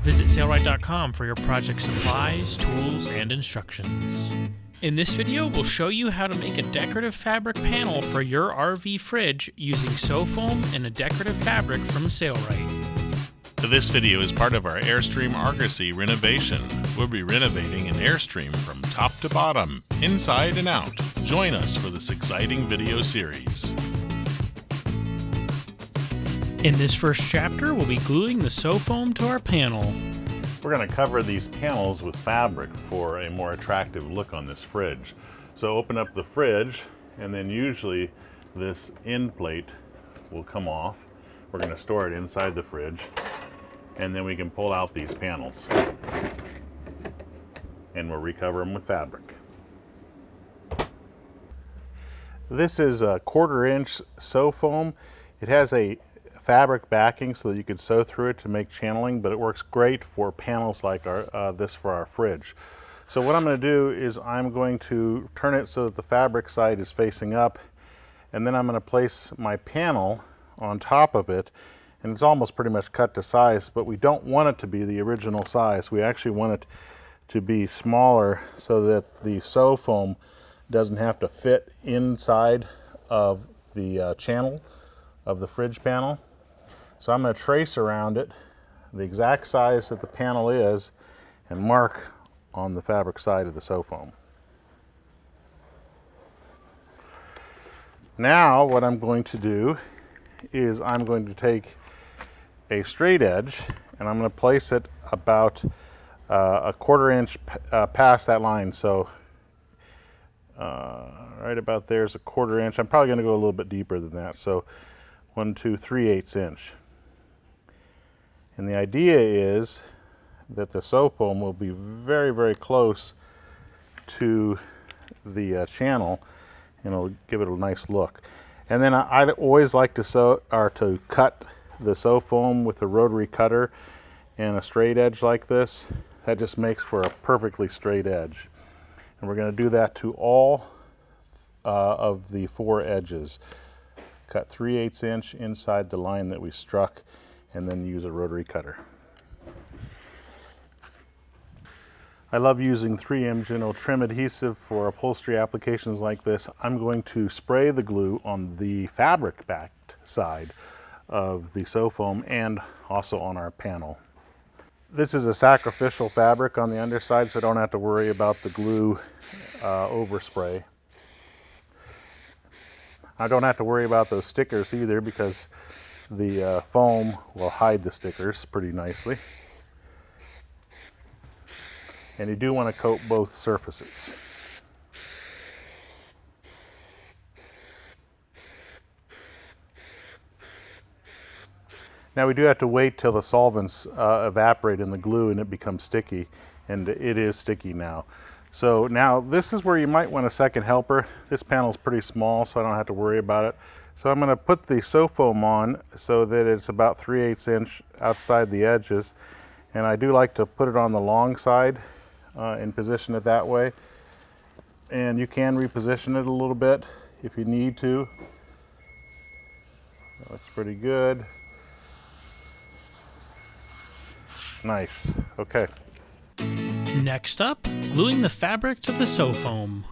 Visit Sailrite.com for your project supplies, tools, and instructions. In this video, we'll show you how to make a decorative fabric panel for your RV fridge using foam and a decorative fabric from Sailrite. This video is part of our Airstream Argosy renovation. We'll be renovating an Airstream from top to bottom, inside and out. Join us for this exciting video series. In this first chapter, we'll be gluing the foam to our panel. We're going to cover these panels with fabric for a more attractive look on this fridge. So open up the fridge, and then usually this end plate will come off. We're going to store it inside the fridge, and then we can pull out these panels and we'll recover them with fabric. This is a 1/4 inch foam. It has a fabric backing so that you could sew through it to make channeling, but it works great for panels like this for our fridge. So what I'm going to do is I'm going to turn it so that the fabric side is facing up, and then I'm going to place my panel on top of it, and it's almost pretty much cut to size, but we don't want it to be the original size. We actually want it to be smaller so that the foam doesn't have to fit inside of the channel of the fridge panel. So I'm going to trace around it the exact size that the panel is and mark on the fabric side of the foam. Now what I'm going to do is I'm going to take a straight edge and I'm going to place it about a 1/4 inch past that line. So right about there is a 1/4 inch. I'm probably going to go a little bit deeper than that. So 1, 2, 3/8 inch. And the idea is that the foam will be very, very close to the channel, and it'll give it a nice look. And then I always like to cut the foam with a rotary cutter and a straight edge like this. That just makes for a perfectly straight edge. And we're going to do that to all of the 4 edges. Cut 3/8 inch inside the line that we struck, and then use a rotary cutter. I love using 3M General trim adhesive for upholstery applications like this. I'm going to spray the glue on the fabric backed side of the foam and also on our panel. This is a sacrificial fabric on the underside, so I don't have to worry about the glue overspray. I don't have to worry about those stickers either, because the foam will hide the stickers pretty nicely. And you do want to coat both surfaces. Now we do have to wait till the solvents evaporate in the glue and it becomes sticky, and it is sticky now. So now this is where you might want a second helper. This panel is pretty small, so I don't have to worry about it. So I'm going to put the foam on so that it's about 3/8 inch outside the edges, and I do like to put it on the long side and position it that way. And you can reposition it a little bit if you need to. That looks pretty good. Nice. Okay. Next up, gluing the fabric to the foam.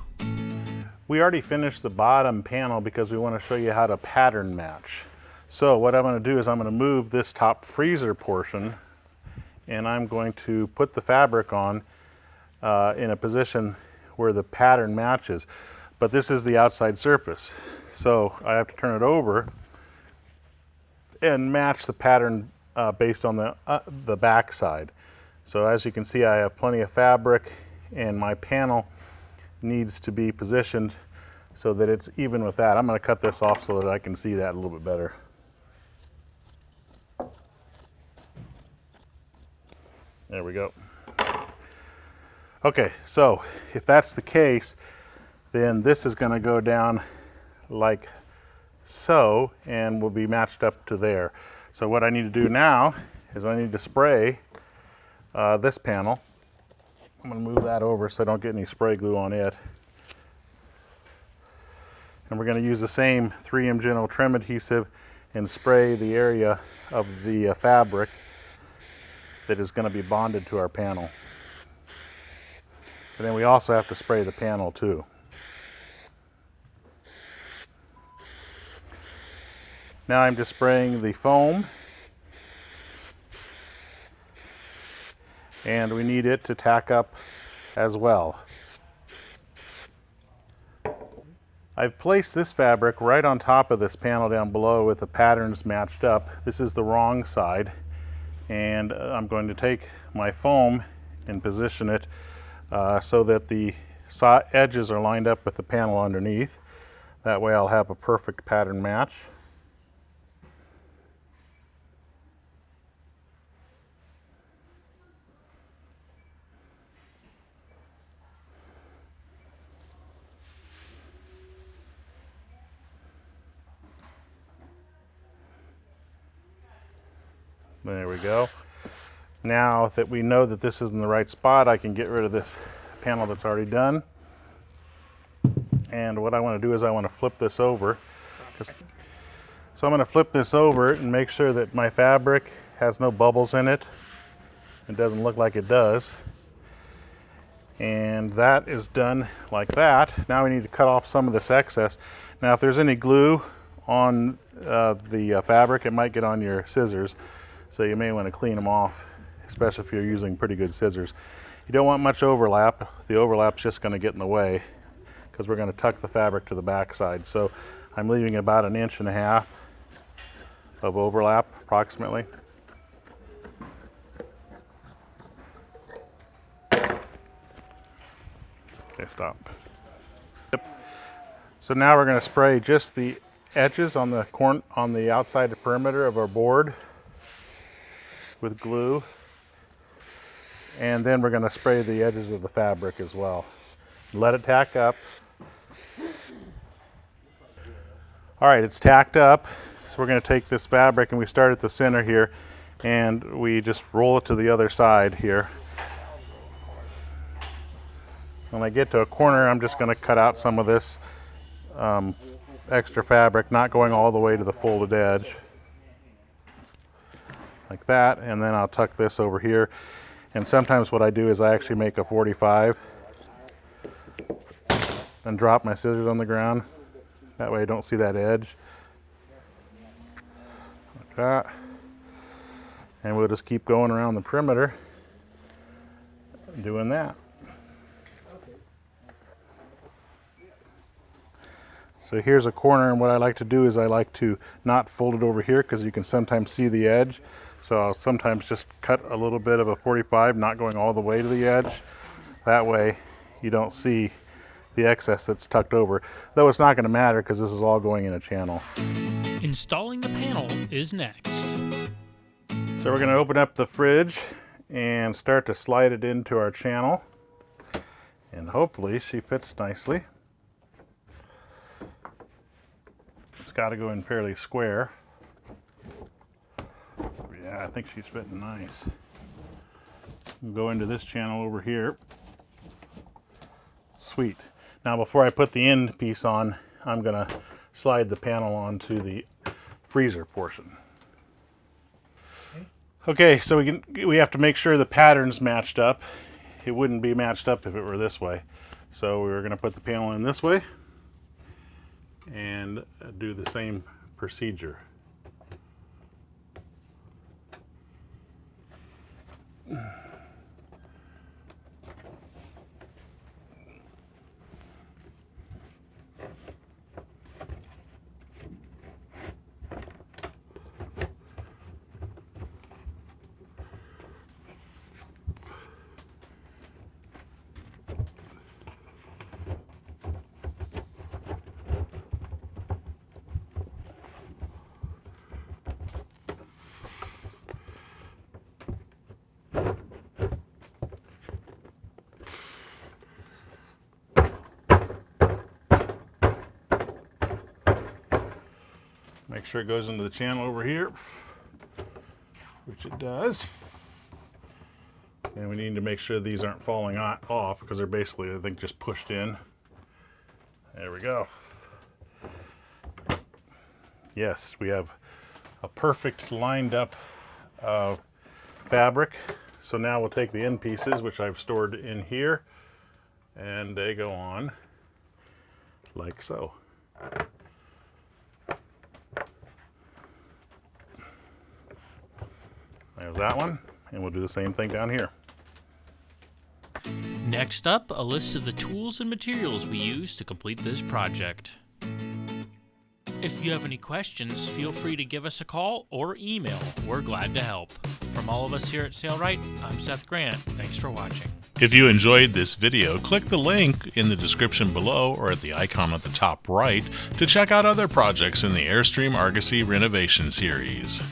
We already finished the bottom panel because we want to show you how to pattern match. So what I'm going to do is I'm going to move this top freezer portion, and I'm going to put the fabric on in a position where the pattern matches. But this is the outside surface, so I have to turn it over and match the pattern based on the back side. So as you can see, I have plenty of fabric, and my panel needs to be positioned so that it's even with that. I'm going to cut this off so that I can see that a little bit better. There we go. Okay, so if that's the case, then this is going to go down like so, and will be matched up to there. So what I need to do now is I need to spray this panel. I'm going to move that over so I don't get any spray glue on it. And we're going to use the same 3M General trim adhesive and spray the area of the fabric that is going to be bonded to our panel. And then we also have to spray the panel too. Now I'm just spraying the foam, and we need it to tack up as well. I've placed this fabric right on top of this panel down below with the patterns matched up. This is the wrong side, and I'm going to take my foam and position it so that the edges are lined up with the panel underneath. That way I'll have a perfect pattern match. There we go. Now that we know that this is in the right spot, I can get rid of this panel that's already done. And what I want to do is I want to flip this over. So I'm going to flip this over and make sure that my fabric has no bubbles in it. It doesn't look like it does. And that is done like that. Now we need to cut off some of this excess. Now if there's any glue on the fabric, it might get on your scissors. So you may want to clean them off, especially if you're using pretty good scissors. You don't want much overlap. The overlap's just going to get in the way because we're going to tuck the fabric to the back side. So I'm leaving about 1.5 inches of overlap approximately. Okay, stop. Yep. So now we're going to spray just the edges on the outside perimeter of our board with glue, and then we're going to spray the edges of the fabric as well. Let it tack up. All right, it's tacked up. So we're going to take this fabric and we start at the center here and we just roll it to the other side here. When I get to a corner, I'm just going to cut out some of this extra fabric, not going all the way to the folded edge. Like that, and then I'll tuck this over here. And sometimes what I do is I actually make a 45 and drop my scissors on the ground. That way I don't see that edge. Like that. And we'll just keep going around the perimeter doing that. So here's a corner, and what I like to do is I like to not fold it over here because you can sometimes see the edge. So I'll sometimes just cut a little bit of a 45, not going all the way to the edge. That way you don't see the excess that's tucked over. Though it's not going to matter because this is all going in a channel. Installing the panel is next. So we're going to open up the fridge and start to slide it into our channel. And hopefully she fits nicely. It's got to go in fairly square. Yeah, I think she's fitting nice. We'll go into this channel over here. Sweet. Now before I put the end piece on, I'm going to slide the panel onto the freezer portion. Okay, so we have to make sure the pattern's matched up. It wouldn't be matched up if it were this way. So we're going to put the panel in this way and do the same procedure. Make sure it goes into the channel over here, which it does. And we need to make sure these aren't falling off because they're basically, I think, just pushed in. There we go. Yes, we have a perfect lined up fabric. So now we'll take the end pieces, which I've stored in here, and they go on like so. There's that one, and we'll do the same thing down here. Next up, a list of the tools and materials we use to complete this project. If you have any questions, feel free to give us a call or email. We're glad to help. From all of us here at Sailrite, I'm Seth Grant. Thanks for watching. If you enjoyed this video, click the link in the description below or at the icon at the top right to check out other projects in the Airstream Argosy Renovation Series.